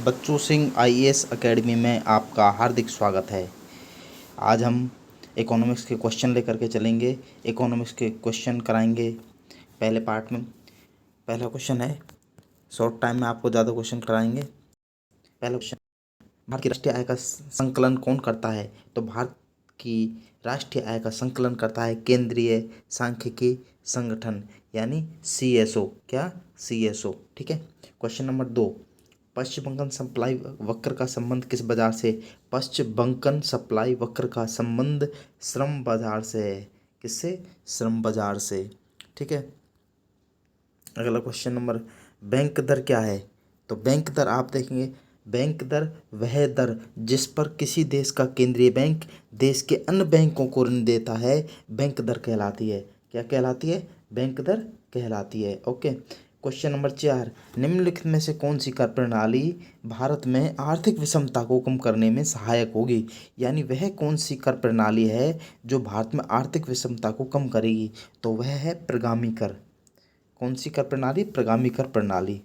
Bachchu Singh IAS academy में आपका हार्दिक स्वागत है। आज हम इकोनॉमिक्स के क्वेश्चन लेकर के चलेंगे। इकोनॉमिक्स के क्वेश्चन कराएंगे पहले पार्ट में। पहला क्वेश्चन है, शॉर्ट टाइम में आपको ज़्यादा क्वेश्चन कराएंगे। पहला क्वेश्चन, भारत की राष्ट्रीय आय का संकलन कौन करता है? तो भारत की राष्ट्रीय आय का संकलन करता है केंद्रीय सांख्यिकी संगठन यानी सीएसओ। क्या? सीएसओ। ठीक है। क्वेश्चन नंबर 2, पश्चिम बंगाल सप्लाई वक्र का संबंध किस बाजार से? पश्चिम बंगाल सप्लाई वक्र का संबंध श्रम बाजार से है। किससे? श्रम बाजार से। ठीक है। अगला क्वेश्चन नंबर, बैंक दर क्या है? तो बैंक दर आप देखेंगे, बैंक दर वह दर जिस पर किसी देश का केंद्रीय बैंक देश के अन्य बैंकों को ऋण देता है, बैंक दर कहलाती है। क्या कहलाती है? बैंक दर कहलाती है। ओके। क्वेश्चन नंबर 4, निम्नलिखित में से कौन सी कर प्रणाली भारत में आर्थिक विषमता को कम करने में सहायक होगी? यानी वह कौन सी कर प्रणाली है जो भारत में आर्थिक विषमता को कम करेगी? तो वह है प्रगामी कर। कौन सी कर प्रणाली? प्रगामी कर प्रणाली।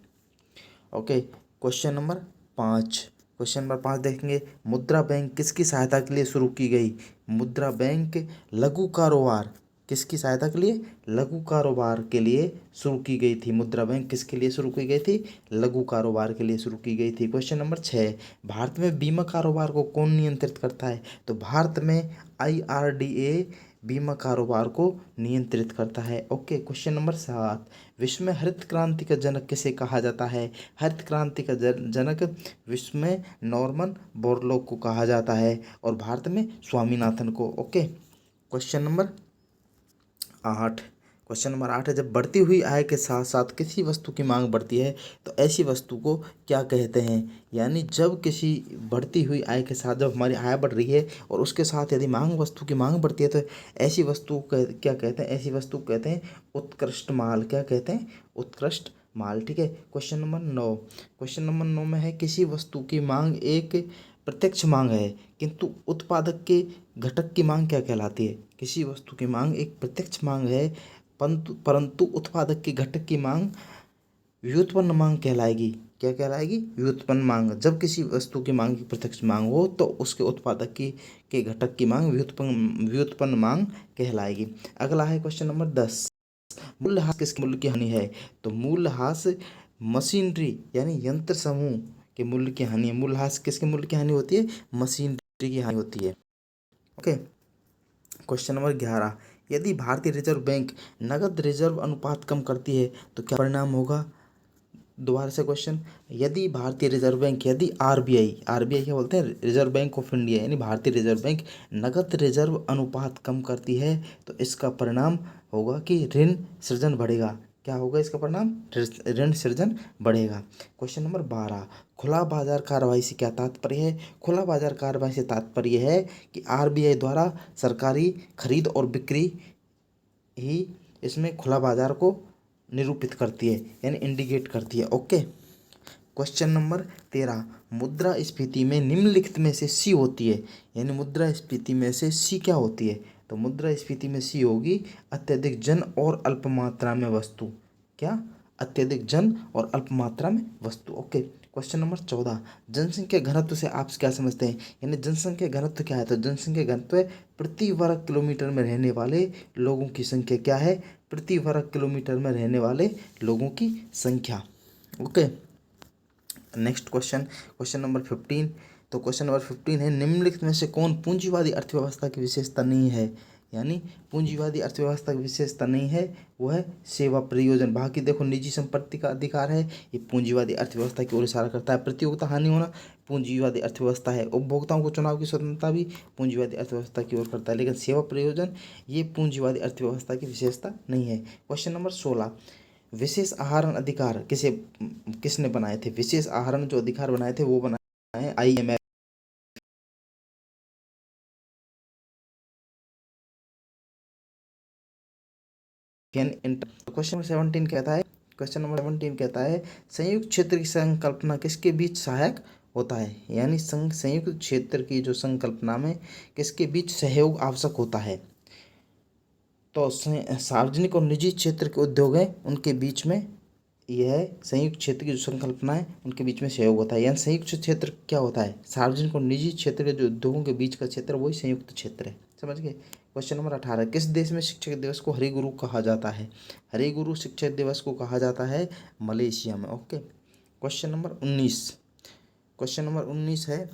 ओके। क्वेश्चन नंबर 5, देखेंगे, मुद्रा बैंक किसकी सहायता के लिए शुरू की गई? मुद्रा बैंक लघु कारोबार, किसकी सहायता के लिए? लघु कारोबार के लिए शुरू की गई थी। मुद्रा बैंक किसके लिए शुरू की गई थी? लघु कारोबार के लिए शुरू की गई थी। क्वेश्चन नंबर 6, भारत में बीमा कारोबार को कौन नियंत्रित करता है? तो भारत में IRDA बीमा कारोबार को नियंत्रित करता है। ओके। क्वेश्चन नंबर 7, विश्व में हरित क्रांति का जनक किसे कहा जाता है? हरित क्रांति का जनक विश्व में नॉर्मन बोरलॉग को कहा जाता है और भारत में स्वामीनाथन को। ओके। क्वेश्चन नंबर 8, है, जब बढ़ती हुई आय के साथ साथ किसी वस्तु की मांग बढ़ती है तो ऐसी वस्तु को क्या कहते हैं? यानी जब किसी बढ़ती हुई आय के साथ, जब हमारी आय बढ़ रही है और उसके साथ यदि वस्तु की मांग बढ़ती है तो ऐसी वस्तु क्या कहते हैं? ऐसी वस्तु कहते हैं उत्कृष्ट माल। क्या कहते हैं? उत्कृष्ट माल। ठीक है। क्वेश्चन नंबर 9 में है, किसी वस्तु की मांग एक प्रत्यक्ष मांग है किंतु उत्पादक के घटक की मांग क्या कहलाती है? किसी वस्तु की मांग एक प्रत्यक्ष मांग है परंतु उत्पादक के घटक की मांग व्युत्पन्न मांग कहलाएगी। क्या कहलाएगी? व्युत्पन्न मांग। जब किसी वस्तु की मांग की प्रत्यक्ष मांग हो तो उसके उत्पादक की के घटक की मांग व्युत्पन्न मांग कहलाएगी। अगला है क्वेश्चन नंबर 10, मूल्यह्रास किसके मूल्य की हानि है? तो मूल्यह्रास मशीनरी यानी यंत्र समूह के मूल्य की हानि है। मूल्यह्रास किसके मूल्य की हानि होती है? मशीनरी की हानि होती है। ओके। क्वेश्चन नंबर 11, यदि भारतीय रिजर्व बैंक नगद रिजर्व अनुपात कम करती है तो क्या परिणाम होगा? दोबारा से क्वेश्चन, यदि भारतीय रिजर्व बैंक, यदि आरबीआई क्या बोलते हैं? रिजर्व बैंक ऑफ इंडिया, यानी भारतीय रिजर्व बैंक नगद रिजर्व अनुपात कम करती है तो इसका परिणाम होगा कि ऋण सृजन बढ़ेगा। क्या होगा इसका परिणाम? ऋण सृजन बढ़ेगा। क्वेश्चन नंबर 12, खुला बाजार कार्रवाई से क्या तात्पर्य है? खुला बाजार कार्रवाई से तात्पर्य है कि आरबीआई द्वारा सरकारी खरीद और बिक्री ही इसमें खुला बाजार को निरूपित करती है यानी इंडिकेट करती है। ओके। क्वेश्चन नंबर 13, मुद्रास्फीति में निम्नलिखित में से सी होती है, यानी मुद्रास्फीति में से सी क्या होती है? तो मुद्रास्फीति में सी होगी अत्यधिक जन और अल्प मात्रा में वस्तु। क्या? अत्यधिक जन और अल्प मात्रा में वस्तु। ओके। क्वेश्चन नंबर 14, जनसंख्या घनत्व से आप क्या समझते हैं? यानी जनसंख्या घनत्व क्या है? तो जनसंख्या घनत्व है प्रति वर्ग किलोमीटर में रहने वाले लोगों की संख्या। क्या है? प्रति वर्ग किलोमीटर में रहने वाले लोगों की संख्या। ओके। नेक्स्ट क्वेश्चन नंबर 15, तो क्वेश्चन नंबर 15 है, निम्नलिखित में से कौन पूंजीवादी अर्थव्यवस्था की विशेषता नहीं है? यानी पूंजीवादी अर्थव्यवस्था की विशेषता नहीं है वो है सेवा प्रयोजन। बाकी देखो, निजी संपत्ति का अधिकार है, ये पूंजीवादी अर्थव्यवस्था की ओर इशारा करता है। प्रतियोगिता हानि होना पूंजीवादी अर्थव्यवस्था है। उपभोक्ताओं को चुनाव की स्वतंत्रता भी पूंजीवादी अर्थव्यवस्था की ओर करता है। लेकिन सेवा प्रयोजन ये पूंजीवादी अर्थव्यवस्था की विशेषता नहीं है। क्वेश्चन नंबर 16, विशेष आहरण अधिकार किसने बनाए थे? विशेष आहरण जो अधिकार बनाए थे वो बनाए IMF। क्वेश्चन नंबर 17 कहता है, संयुक्त क्षेत्र की संकल्पना किसके बीच सहायक होता है? यानी संयुक्त क्षेत्र की जो संकल्पना में किसके बीच सहयोग आवश्यक होता है? तो सार्वजनिक और निजी क्षेत्र के उद्योग हैं उनके बीच में यह है संयुक्त क्षेत्र की जो संकल्पना है उनके बीच में सहयोग होता है। यानी संयुक्त क्षेत्र क्या होता है? सार्वजनिक और निजी क्षेत्र के जो उद्योगों के बीच का क्षेत्र वही संयुक्त क्षेत्र है। समझ गए। क्वेश्चन नंबर 18, किस देश में शिक्षक दिवस को हरि गुरु कहा जाता है? हरि गुरु शिक्षक दिवस को कहा जाता है मलेशिया में। Okay. Question number 19, question number 19 है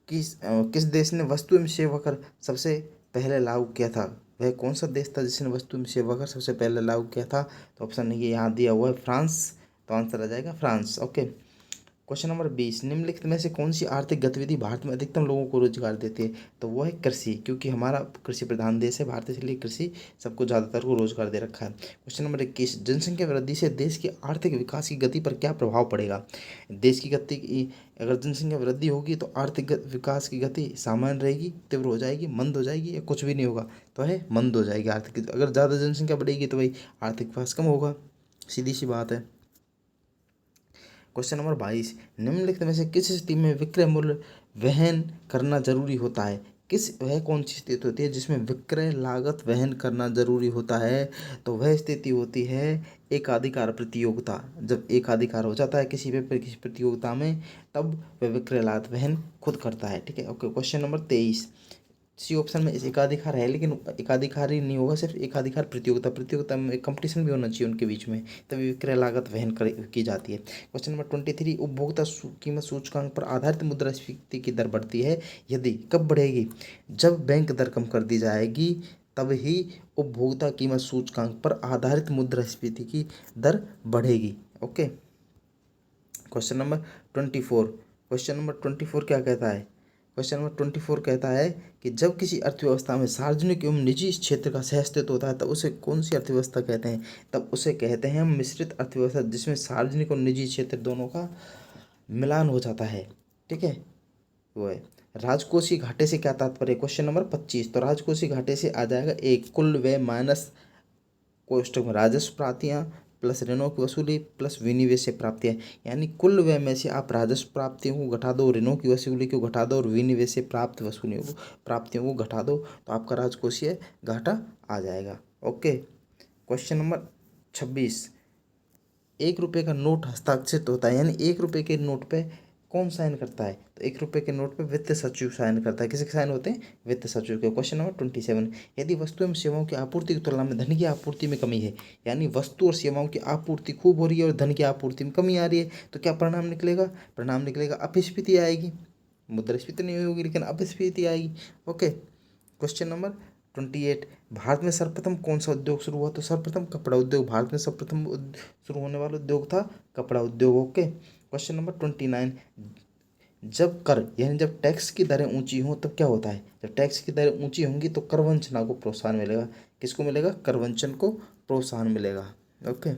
किस देश ने वस्तु एवं सेवा कर सबसे पहले लागू किया था? वह कौन सा देश था जिसने वस्तु एवं सेवा कर सबसे पहले लागू किया था? तो ऑप्शन ये यहाँ दिया हुआ है फ्रांस। तो आंसर आ जाएगा फ्रांस। ओके। क्वेश्चन नंबर 20, निम्नलिखित में से कौन सी आर्थिक गतिविधि भारत में अधिकतम लोगों को रोजगार देती है? तो वो है कृषि, क्योंकि हमारा कृषि प्रधान देश है भारत, इसलिए कृषि सबको ज़्यादातर को रोजगार दे रखा है। क्वेश्चन नंबर 21, जनसंख्या वृद्धि से देश की आर्थिक विकास की गति पर क्या प्रभाव पड़ेगा? देश की गति अगर जनसंख्या वृद्धि होगी तो आर्थिक विकास की गति सामान्य रहेगी, तीव्र हो जाएगी, मंद हो जाएगी, या कुछ भी नहीं होगा? तो है मंद हो जाएगी आर्थिक। अगर ज़्यादा जनसंख्या बढ़ेगी तो भाई आर्थिक विकास कम होगा, सीधी सी बात है। क्वेश्चन नंबर 22, निम्नलिखित में से किस स्थिति में विक्रय मूल्य वहन करना जरूरी होता है? वह कौन सी स्थिति होती है जिसमें विक्रय लागत वहन करना जरूरी होता है? तो वह स्थिति होती है एकाधिकार प्रतियोगिता। जब एकाधिकार हो जाता है किसी पे किसी प्रतियोगिता में, तब वह विक्रय लागत वहन खुद करता है। ठीक है। Okay. Question number 23, C option में इस एकाधिकार है, लेकिन एकाधिकार ही नहीं होगा, सिर्फ एकाधिकार प्रतियोगिता में कंपटीशन भी होना चाहिए उनके बीच में, तभी विक्रय लागत वहन की जाती है। क्वेश्चन नंबर 23, उपभोक्ता कीमत सूचकांक पर आधारित मुद्रास्फीति की दर बढ़ती है यदि? कब बढ़ेगी? जब बैंक दर कम कर दी जाएगी तब ही उपभोक्ता कीमत सूचकांक पर आधारित मुद्रास्फीति की दर बढ़ेगी। Okay. Question number 24, question number 24 क्या कहता है? क्वेश्चन नंबर 24 कहता है कि जब किसी अर्थव्यवस्था में सार्वजनिक एवं निजी क्षेत्र का सहअस्तित्व होता है तब उसे कौन सी अर्थव्यवस्था कहते हैं? तब उसे कहते हैं मिश्रित अर्थव्यवस्था, जिसमें सार्वजनिक और निजी क्षेत्र दोनों का मिलान हो जाता है। ठीक है, वो है। राजकोषीय घाटे से क्या तात्पर्य? क्वेश्चन नंबर 25, तो राजकोषीय घाटे से आ जाएगा एक कुल व्यय माइनस कोष्टक में राजस्व प्राप्तियां प्लस ऋणों की वसूली प्लस विनिवेश से प्राप्तियां। यानी कुल व्यय में से आप राजस्व प्राप्तियों को घटा दो, ऋणों की वसूली को घटा दो और विनिवेश से प्राप्त प्राप्तियों को घटा दो, तो आपका राजकोषीय घाटा आ जाएगा। ओके। क्वेश्चन नंबर 26, 1 रुपये का नोट हस्ताक्षरित होता है, यानी 1 रुपये के नोट पे कौन साइन करता है? तो 1 रुपये के नोट पे वित्त सचिव साइन करता है। किसके साइन होते हैं? वित्त सचिव के। क्वेश्चन नंबर 27, यदि वस्तु एवं सेवाओं की आपूर्ति की तुलना में धन की आपूर्ति में कमी है, यानी वस्तु और सेवाओं की आपूर्ति खूब हो रही है और धन की आपूर्ति में कमी आ रही है, तो क्या परिणाम निकलेगा? परिणाम निकलेगा अपस्फीति आएगी। मुद्रास्फीति नहीं होगी लेकिन अपस्फीति आएगी। ओके। क्वेश्चन नंबर 28, भारत में सर्वप्रथम कौन सा उद्योग शुरू हुआ? तो सर्वप्रथम कपड़ा उद्योग। भारत में सर्वप्रथम शुरू होने वाला उद्योग था कपड़ा उद्योग। ओके। क्वेश्चन नंबर 29, जब कर यानी जब टैक्स की दरें ऊंची हों तब क्या होता है? जब टैक्स की दरें ऊंची होंगी तो करवंचना को प्रोत्साहन मिलेगा। किसको मिलेगा? करवंचन को प्रोत्साहन मिलेगा। ओके।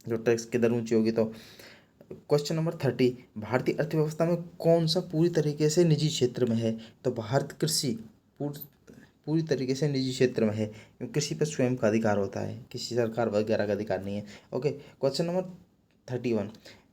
जो टैक्स की दर ऊंची होगी तो। क्वेश्चन नंबर 30, भारतीय अर्थव्यवस्था में कौन सा पूरी तरीके से निजी क्षेत्र में है? तो भारत कृषि पूरी तरीके से निजी क्षेत्र में है, क्योंकि कृषि पर स्वयं का अधिकार होता है, किसी सरकार वगैरह का अधिकार नहीं है। ओके। क्वेश्चन नंबर 31,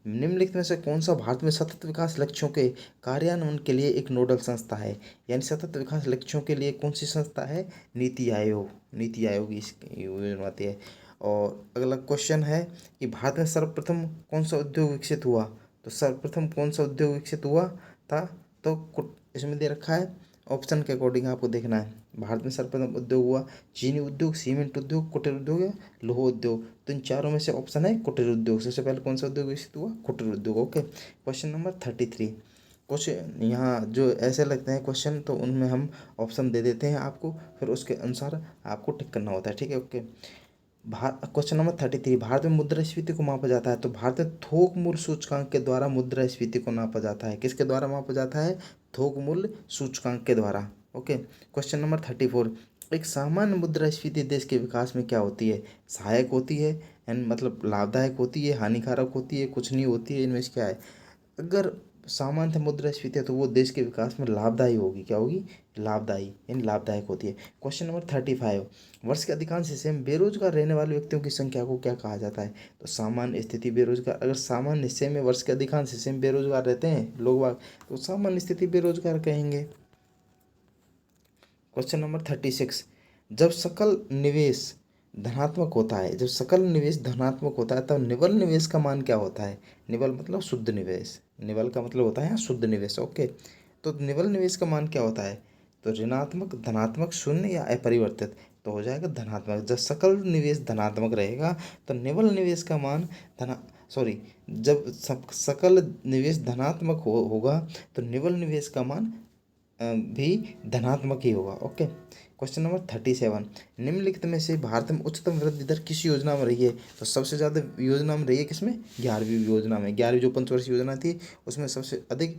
निम्नलिखित में से कौन सा भारत में सतत विकास लक्ष्यों के कार्यान्वयन के लिए एक नोडल संस्था है? यानी सतत विकास लक्ष्यों के लिए कौन सी संस्था है? नीति आयोग। नीति आयोग इसकी योजना आती है। और अगला क्वेश्चन है कि भारत में सर्वप्रथम कौन सा उद्योग विकसित हुआ? तो सर्वप्रथम कौन सा उद्योग विकसित हुआ था? तो इसमें दे रखा है, ऑप्शन के अकॉर्डिंग आपको देखना है। भारत में सर्वप्रथम उद्योग हुआ चीनी उद्योग, सीमेंट उद्योग, कुटीर उद्योग या लौह उद्योग। तो इन चारों में से ऑप्शन है कुटीर उद्योग। सबसे पहले कौन सा उद्योग विकसित हुआ? कुटीर उद्योग। ओके। क्वेश्चन नंबर 33, क्वेश्चन यहाँ जो ऐसे लगते हैं क्वेश्चन तो उनमें हम ऑप्शन दे देते हैं आपको, फिर उसके अनुसार आपको टिक करना होता है। ठीक है। ओके। क्वेश्चन नंबर 33, भारत में मुद्रास्फीति को मापा जाता है? तो भारत में थोक मूल्य सूचकांक के द्वारा मुद्रास्फीति को नापा जाता है। किसके द्वारा मापा जाता है? थोक मूल्य सूचकांक के द्वारा। ओके। क्वेश्चन नंबर 34, एक सामान्य मुद्रास्फीति देश के विकास में क्या होती है? सहायक होती है, यानी मतलब लाभदायक होती है, हानिकारक होती है, कुछ नहीं होती है, इनमें से क्या है? अगर सामान्य मुद्रास्फीति है तो वो देश के विकास में लाभदायी होगी। क्या होगी? लाभदायी, यानी लाभदायक होती है। क्वेश्चन नंबर 35, वर्ष के अधिकांश हिस्से में बेरोजगार रहने वाले व्यक्तियों की संख्या को क्या कहा जाता है? तो सामान्य स्थिति बेरोजगार। अगर सामान्य हिस्से में वर्ष के अधिकांश हिस्से में बेरोजगार रहते हैं लोग बाग, तो सामान्य स्थिति बेरोजगार कहेंगे। क्वेश्चन नंबर 36, जब सकल निवेश धनात्मक होता है, जब सकल निवेश धनात्मक होता है तब निवल निवेश का मान क्या होता है? निवल मतलब शुद्ध निवेश, निवल का मतलब होता है यहाँ शुद्ध निवेश। ओके, तो निवल निवेश का मान क्या होता है? तो ऋणात्मक, धनात्मक, शून्य या अपरिवर्तित। तो हो जाएगा धनात्मक। जब सकल निवेश धनात्मक रहेगा तो निवल निवेश का मान धना सॉरी जब सकल निवेश धनात्मक होगा तो निवल निवेश का मान भी धनात्मक ही होगा। ओके, क्वेश्चन नंबर 37, निम्नलिखित में से भारत में उच्चतम वृद्धि दर किस योजना में रही है? तो सबसे ज़्यादा योजना में रही है किसमें? 11वीं योजना में। 11वीं जो पंचवर्षीय योजना थी उसमें सबसे अधिक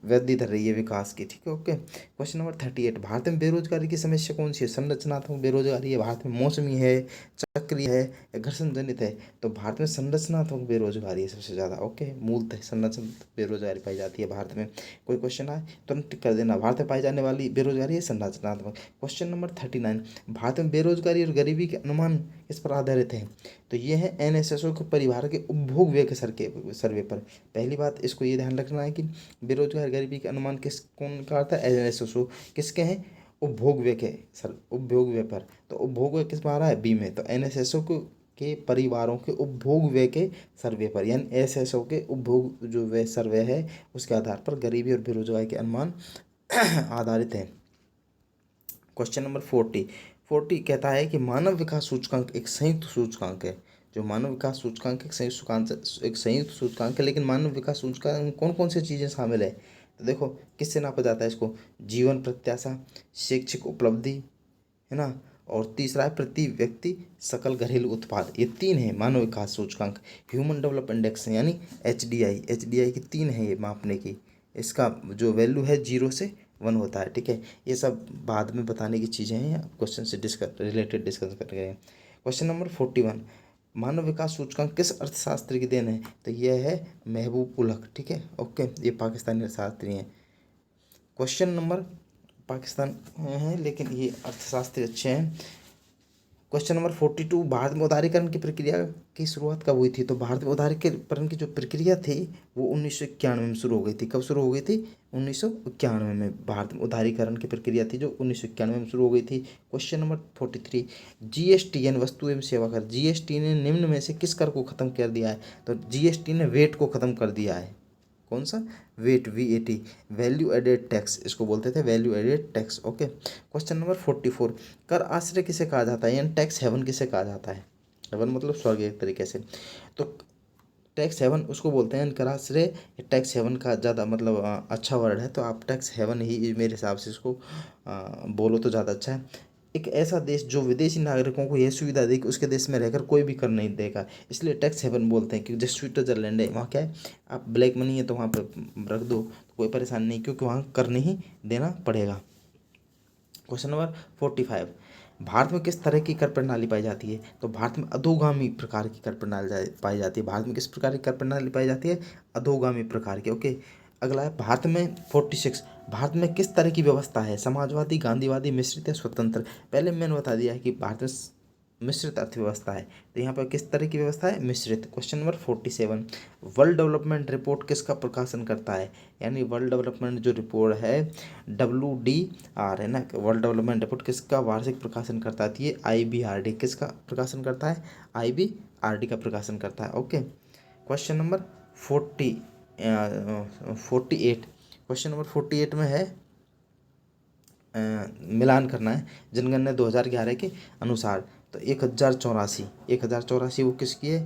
वृद्धि दर रही है विकास की। ठीक है, ओके। क्वेश्चन नंबर 38, भारत में बेरोजगारी की समस्या कौन सी है? संरचनात्मक बेरोजगारी है, भारत में मौसमी है, चक्रीय है या घर्षण जनित है? तो भारत में संरचनात्मक बेरोजगारी है सबसे ज़्यादा। ओके, मूलतः संरचनात्मक बेरोजगारी पाई जाती है भारत में। कोई क्वेश्चन आए तुरंत टिक कर देना, भारत में पाई जाने वाली बेरोजगारी है संरचनात्मक। क्वेश्चन नंबर 39, भारत में बेरोजगारी और गरीबी के अनुमान किस पर आधारित है? तो ये है NSSO के परिवार के उपभोग व्यय के सर्वे पर। पहली बात इसको ये ध्यान रखना है कि बेरोजगार गरीबी के अनुमान किस कौन करता है? NSSO। किसके हैं? उपभोग व्यय के सर, उपभोग व्यय पर। तो उपभोग व्यय किस में आ रहा है? बी में। तो NSSO के परिवारों के उपभोग व्यय के सर्वे पर, यानी NSSO के उपभोग जो व्यय सर्वे है उसके आधार पर गरीबी और बेरोजगारी के अनुमान आधारित है। क्वेश्चन नंबर 40 कहता है कि मानव विकास सूचकांक एक संयुक्त सूचकांक है। जो मानव विकास सूचकांक एक संयुक्त सूचकांक है, लेकिन मानव विकास सूचकांक में कौन कौन सी चीज़ें शामिल है? तो देखो किससे नापा जाता है इसको? जीवन प्रत्याशा, शैक्षिक उपलब्धि, है ना, और तीसरा है प्रति व्यक्ति सकल घरेलू उत्पाद। ये तीन है मानव विकास सूचकांक। ह्यूमन डेवलपमेंट इंडेक्स यानी HDI की तीन है ये मापने की। इसका जो वैल्यू है 0 से 1 होता है। ठीक है, ये सब बाद में बताने की चीज़ें हैं, क्वेश्चन से डिस्कस कर रहे हैं। क्वेश्चन नंबर 41, मानव विकास सूचकांक किस अर्थशास्त्री की देन है? तो यह है महबूब उल हक। ठीक है, ओके, ये पाकिस्तानी अर्थशास्त्री हैं। क्वेश्चन नंबर पाकिस्तान है लेकिन ये अर्थशास्त्री अच्छे हैं। क्वेश्चन नंबर 42, भारत में उदारीकरण की प्रक्रिया की शुरुआत कब हुई थी? तो भारत में उदारीकरण की जो प्रक्रिया थी वो 1991 में शुरू हो गई थी। कब शुरू हो गई थी? 1991 में भारत में उदारीकरण की प्रक्रिया थी जो 1991 में शुरू हो गई थी। क्वेश्चन नंबर 43, GST यानी वस्तु एवं सेवा कर, GST ने निम्न में से किस कर को खत्म कर दिया है? तो GST ने वेट को खत्म कर दिया है। कौन सा? Wait, VAT, value added tax, इसको बोलते थे value added tax. Okay, question number 44, कर आश्रय किसे कहा जाता है, यानी टैक्स हेवन किसे कहा जाता है? हेवन मतलब स्वर्ग एक तरीके से। तो टैक्स हेवन उसको बोलते हैं, कर आश्रय। टैक्स हेवन का ज़्यादा मतलब अच्छा वर्ड है, तो आप टैक्स हेवन ही मेरे हिसाब से इसको बोलो तो ज़्यादा अच्छा है। एक ऐसा देश जो विदेशी नागरिकों को यह सुविधा दे कि उसके देश में रहकर कोई भी कर नहीं देगा, इसलिए टैक्स हेवन बोलते हैं। क्योंकि जैसे स्विट्जरलैंड है, वहाँ क्या है, आप ब्लैक मनी है तो वहाँ पर रख दो तो कोई परेशानी नहीं, क्योंकि वहाँ कर नहीं देना पड़ेगा। क्वेश्चन नंबर 45, भारत में किस तरह की कर प्रणाली पाई जाती है? तो भारत में अधोगामी प्रकार की कर प्रणाली पाई जाती है। भारत में किस प्रकार की कर प्रणाली पाई जाती है? अधोगामी प्रकार की। ओके, अगला है भारत में 46, भारत में किस तरह की व्यवस्था है? समाजवादी, गांधीवादी, मिश्रित या स्वतंत्र? पहले मैंने बता दिया है कि भारत में मिश्रित अर्थव्यवस्था है, तो यहाँ पर किस तरह की व्यवस्था है? मिश्रित। Question number 47, world development report किसका प्रकाशन करता है? यानी वर्ल्ड डेवलपमेंट जो रिपोर्ट है WDR है ना, वर्ल्ड डेवलपमेंट रिपोर्ट किसका वार्षिक प्रकाशन करता है? ये IBRD किसका प्रकाशन करता है? IBRD का प्रकाशन करता है। Okay, question number 48, question number 48 में है मिलान करना है जनगणना 2011 के अनुसार। तो 1084 वो किसकी है,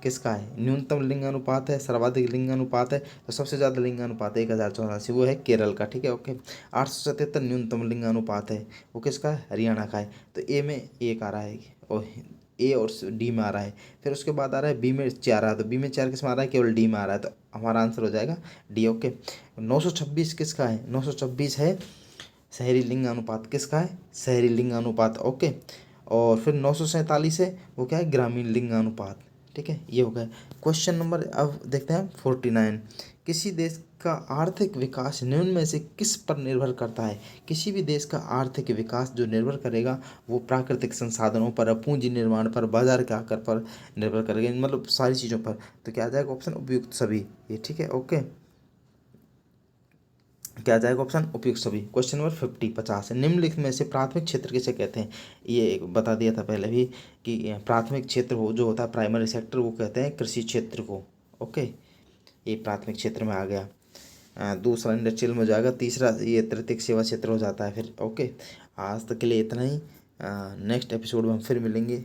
किसका है? न्यूनतम लिंगानुपात है, सर्वाधिक लिंगानुपात है, तो सबसे ज़्यादा लिंगानुपात है 1084, वो है केरल का। ठीक है, ओके। 877 न्यूनतम लिंगानुपात है, वो किसका है? हरियाणा का है। तो ए में 1 आ रहा है, और A और D में आ रहा है। फिर उसके बाद आ रहा है B में 4 आ रहा है, तो B में 4 किस में आ रहा है? केवल D में आ रहा है, तो हमारा आंसर हो जाएगा D। ओके, 926 किसका है? 926 है शहरी लिंग अनुपात। किसका है? शहरी लिंग अनुपात। ओके, और फिर 947 है वो क्या है? ग्रामीण लिंग अनुपात। ठीक है, ये हो गया क्वेश्चन नंबर। अब देखते हैं 49, किसी देश का आर्थिक विकास निम्न में से किस पर निर्भर करता है? किसी भी देश का आर्थिक विकास जो निर्भर करेगा वो प्राकृतिक संसाधनों पर, पूंजी निर्माण पर, बाजार के आकार पर निर्भर करेगा, मतलब सारी चीज़ों पर। तो क्या आ जाएगा ऑप्शन? उपयुक्त सभी, ये ठीक है। ओके, क्या जाएगा ऑप्शन उपयुक्त सभी। क्वेश्चन नंबर 50 निम्नलिखित में से प्राथमिक क्षेत्र किसे कहते हैं। ये बता दिया था पहले भी कि प्राथमिक क्षेत्र हो जो होता है प्राइमरी सेक्टर, वो कहते हैं कृषि क्षेत्र को। ओके, ये प्राथमिक क्षेत्र में आ गया। दूसरा इंडस्ट्रियल में हो जाएगा। तीसरा ये तृतीयक सेवा क्षेत्र हो जाता है फिर। ओके, आज तक के लिए इतना ही। नेक्स्ट एपिसोड में हम फिर मिलेंगे।